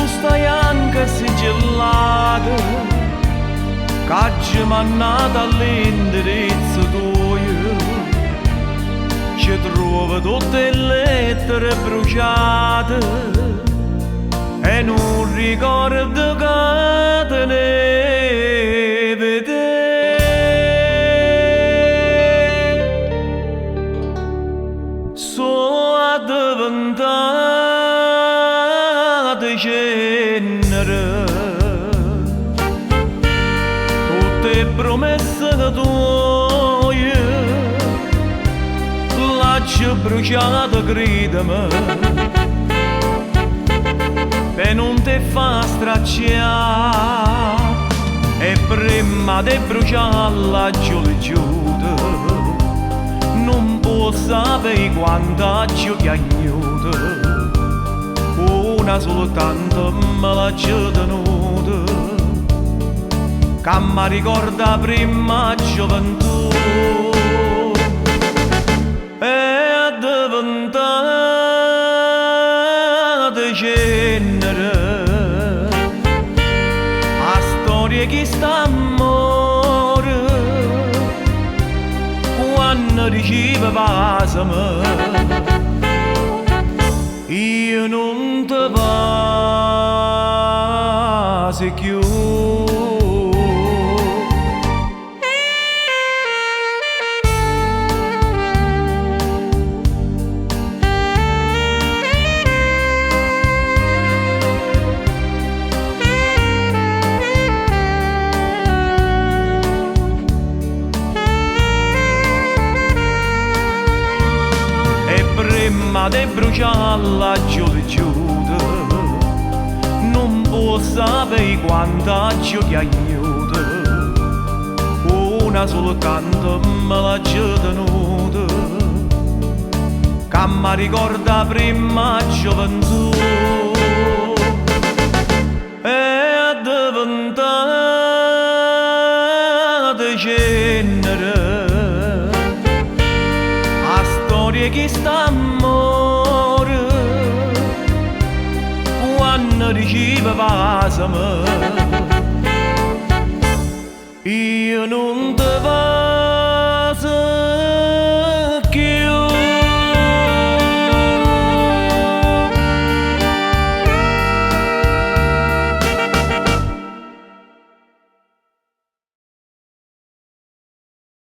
stai anche sigillata, che m'ha nata all'indirizzo tuo. Ci trovo tutte le lettere bruciate e non ricordo che te ne vedere. Sono diventate cenere tutte promesse che tu l'hai bruciata, credimi, per non te fa stracciare. E prima di bruciarla giù non può sapere quanta ci piagnuta, una soltanto me l'ha tenuta, che mi ricorda prima gioventù. È diventata cenere a storia che sta a morire quando riceve pasame. Io non te pasi più. Prima di bruciarla giù non può sapere quanta ci piagnuta, una soltanto me l'ha tenuta, che mi ricorda prima gioventù. È diventata cenere a storia che sta a morire quando riceve pasame. Io non te